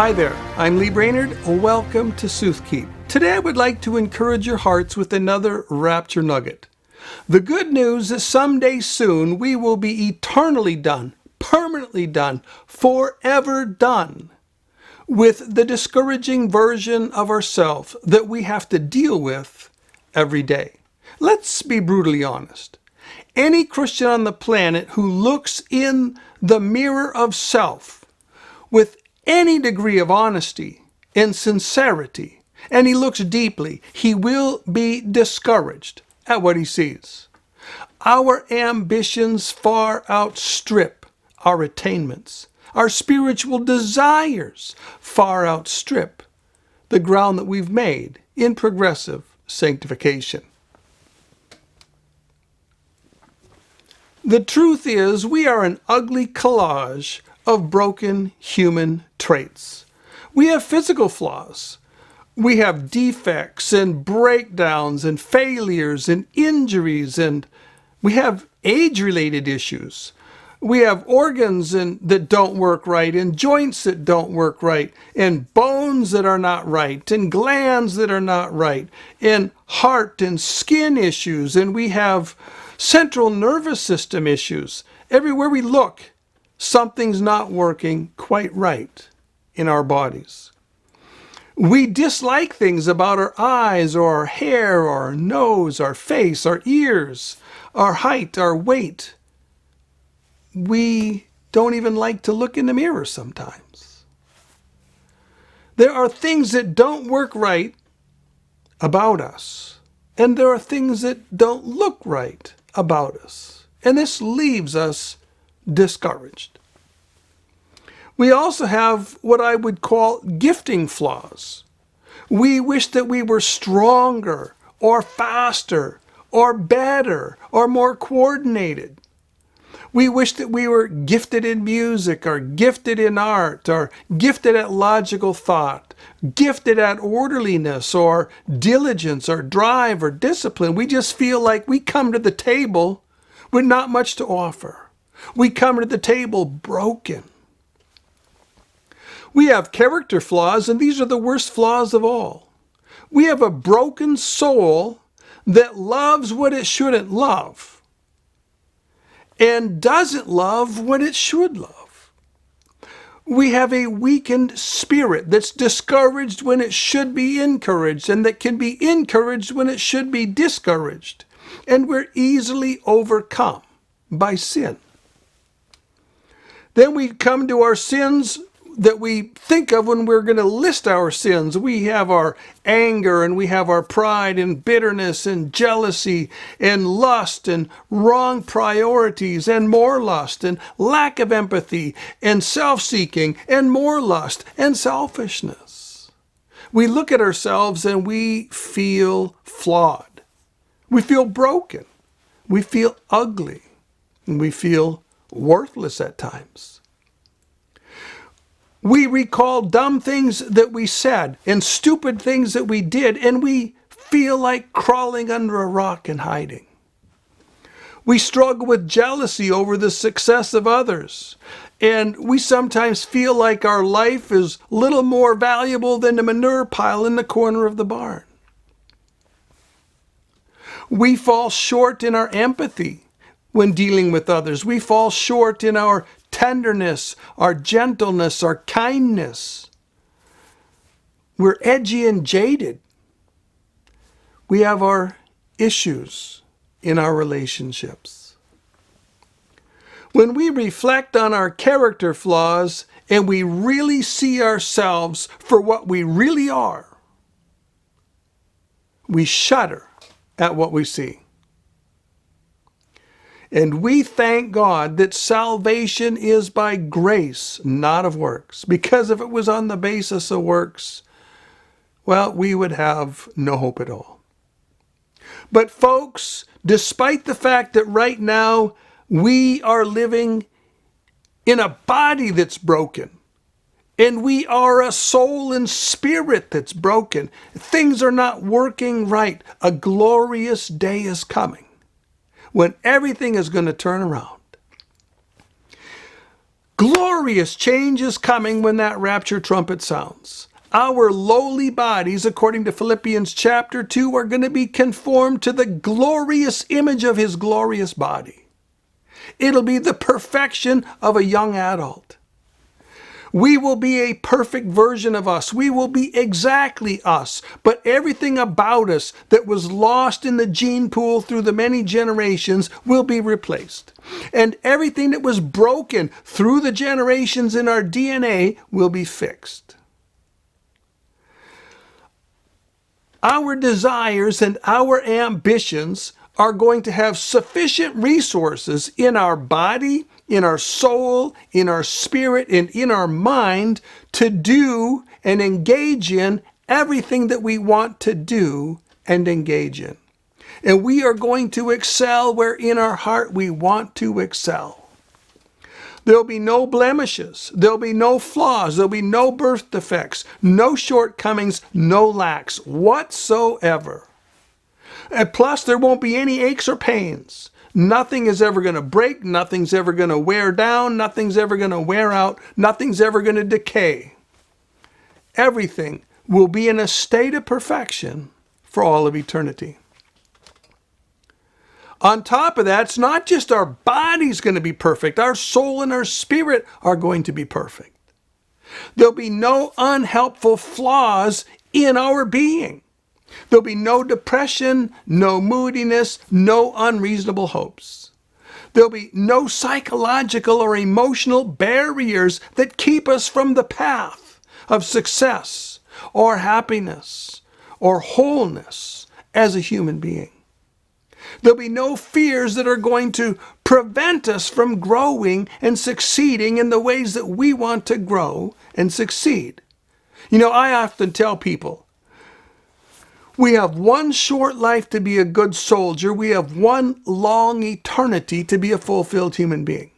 Hi there, I'm Lee Brainerd. Welcome to Soothkeep. Today I would like to encourage your hearts with another Rapture Nugget. The good news is someday soon we will be eternally done, permanently done, forever done with the discouraging version of ourselves that we have to deal with every day. Let's be brutally honest. Any Christian on the planet who looks in the mirror of self with any degree of honesty and sincerity, and he looks deeply, he will be discouraged at what he sees. Our ambitions far outstrip our attainments. Our spiritual desires far outstrip the ground that we've made in progressive sanctification. The truth is, we are an ugly collage of broken human traits. We have physical flaws. We have defects and breakdowns and failures and injuries, and we have age-related issues. We have organs that don't work right, and joints that don't work right, and bones that are not right, and glands that are not right, and heart and skin issues, and we have central nervous system issues. Everywhere we look, something's not working quite right in our bodies. We dislike things about our eyes or our hair or our nose, our face, our ears, our height, our weight. We don't even like to look in the mirror sometimes. There are things that don't work right about us, and there are things that don't look right about us. And this leaves us discouraged. We also have what I would call gifting flaws. We wish that we were stronger or faster or better or more coordinated. We wish that we were gifted in music or gifted in art or gifted at logical thought, gifted at orderliness or diligence or drive or discipline. We just feel like we come to the table with not much to offer. We come to the table broken. We have character flaws, and these are the worst flaws of all. We have a broken soul that loves what it shouldn't love and doesn't love what it should love. We have a weakened spirit that's discouraged when it should be encouraged, and that can be encouraged when it should be discouraged. And we're easily overcome by sin. Then we come to our sins that we think of when we're going to list our sins. We have our anger, and we have our pride and bitterness and jealousy and lust and wrong priorities and more lust and lack of empathy and self-seeking and more lust and selfishness. We look at ourselves and we feel flawed. We feel broken. We feel ugly. And we feel worthless at times. We recall dumb things that we said and stupid things that we did, and we feel like crawling under a rock and hiding. We struggle with jealousy over the success of others, and we sometimes feel like our life is little more valuable than the manure pile in the corner of the barn. We fall short in our empathy when dealing with others. We fall short in our tenderness, our gentleness, our kindness. We're edgy and jaded. We have our issues in our relationships. When we reflect on our character flaws and we really see ourselves for what we really are, we shudder at what we see. And we thank God that salvation is by grace, not of works. Because if it was on the basis of works, well, we would have no hope at all. But folks, despite the fact that right now we are living in a body that's broken, and we are a soul and spirit that's broken, things are not working right, a glorious day is coming when everything is going to turn around. Glorious glorious change is coming when that rapture trumpet sounds. Our lowly bodies, according to Philippians chapter 2, are going to be conformed to the glorious image of his glorious body. It'll be the perfection of a young adult. We will be a perfect version of us. We will be exactly us. But everything about us that was lost in the gene pool through the many generations will be replaced. And everything that was broken through the generations in our DNA will be fixed. Our desires and our ambitions are going to have sufficient resources in our body, in our soul, in our spirit, and in our mind to do and engage in everything that we want to do and engage in. And we are going to excel where in our heart we want to excel. There'll be no blemishes. There'll be no flaws. There'll be no birth defects, no shortcomings, no lacks whatsoever. And plus, there won't be any aches or pains. Nothing is ever going to break. Nothing's ever going to wear down. Nothing's ever going to wear out. Nothing's ever going to decay. Everything will be in a state of perfection for all of eternity. On top of that, it's not just our body's going to be perfect. Our soul and our spirit are going to be perfect. There'll be no unhelpful flaws in our being. There'll be no depression, no moodiness, no unreasonable hopes. There'll be no psychological or emotional barriers that keep us from the path of success or happiness or wholeness as a human being. There'll be no fears that are going to prevent us from growing and succeeding in the ways that we want to grow and succeed. You know, I often tell people, we have one short life to be a good soldier. We have one long eternity to be a fulfilled human being.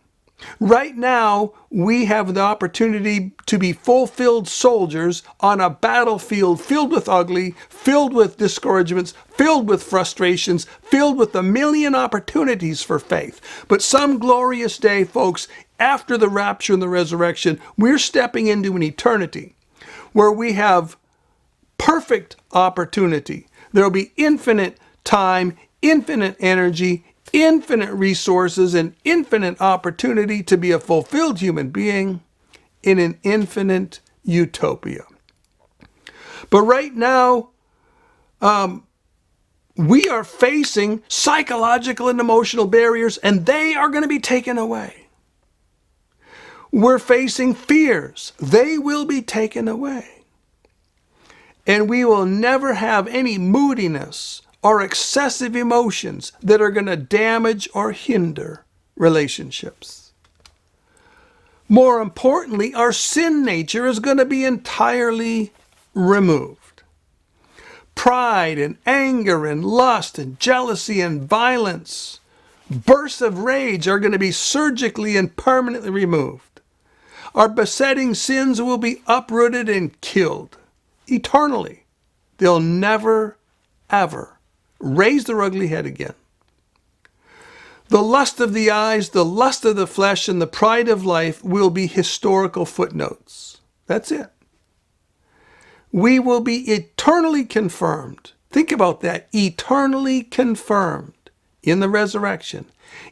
Right now, we have the opportunity to be fulfilled soldiers on a battlefield filled with ugly, filled with discouragements, filled with frustrations, filled with a million opportunities for faith. But some glorious day, folks, after the rapture and the resurrection, we're stepping into an eternity where we have perfect opportunity. There will be infinite time, infinite energy, infinite resources, and infinite opportunity to be a fulfilled human being in an infinite utopia. But right now, we are facing psychological and emotional barriers, and they are going to be taken away. We're facing fears. They will be taken away. And we will never have any moodiness or excessive emotions that are going to damage or hinder relationships. More importantly, our sin nature is going to be entirely removed. Pride and anger and lust and jealousy and violence, bursts of rage are going to be surgically and permanently removed. Our besetting sins will be uprooted and killed. Eternally. They'll never, ever raise their ugly head again. The lust of the eyes, the lust of the flesh, and the pride of life will be historical footnotes. That's it. We will be eternally confirmed. Think about that. Eternally confirmed in the resurrection,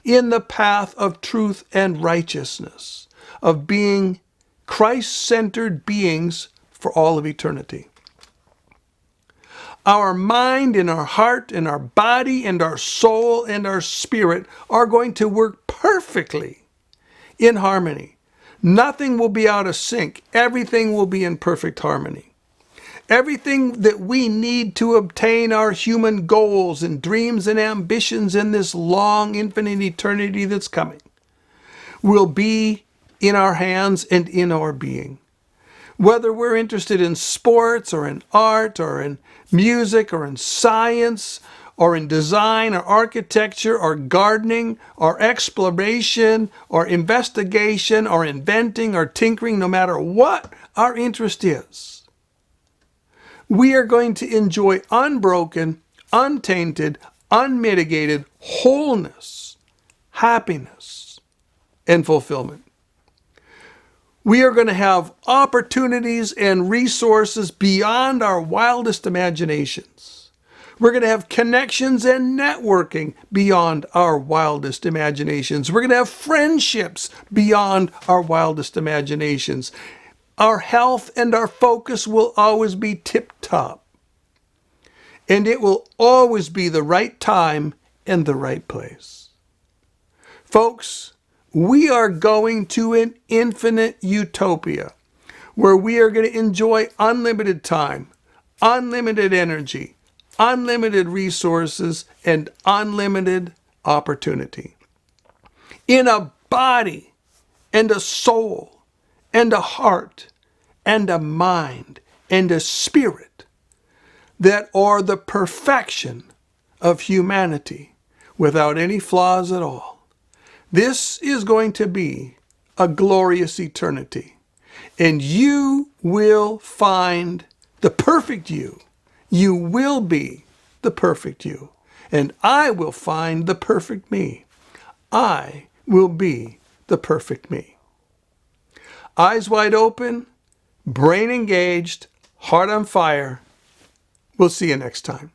in the path of truth and righteousness, of being Christ-centered beings for all of eternity. Our mind and our heart and our body and our soul and our spirit are going to work perfectly in harmony. Nothing will be out of sync. Everything will be in perfect harmony. Everything that we need to obtain our human goals and dreams and ambitions in this long infinite eternity that's coming will be in our hands and in our being. Whether we're interested in sports or in art or in music or in science or in design or architecture or gardening or exploration or investigation or inventing or tinkering, no matter what our interest is, we are going to enjoy unbroken, untainted, unmitigated wholeness, happiness, and fulfillment. We are going to have opportunities and resources beyond our wildest imaginations. We're going to have connections and networking beyond our wildest imaginations. We're going to have friendships beyond our wildest imaginations. Our health and our focus will always be tip-top. And it will always be the right time and the right place. Folks, we are going to an infinite utopia where we are going to enjoy unlimited time, unlimited energy, unlimited resources, and unlimited opportunity. In a body and a soul and a heart and a mind and a spirit that are the perfection of humanity without any flaws at all. This is going to be a glorious eternity, and you will find the perfect you. You will be the perfect you, and I will find the perfect me. I will be the perfect me. Eyes wide open, brain engaged, heart on fire. We'll see you next time.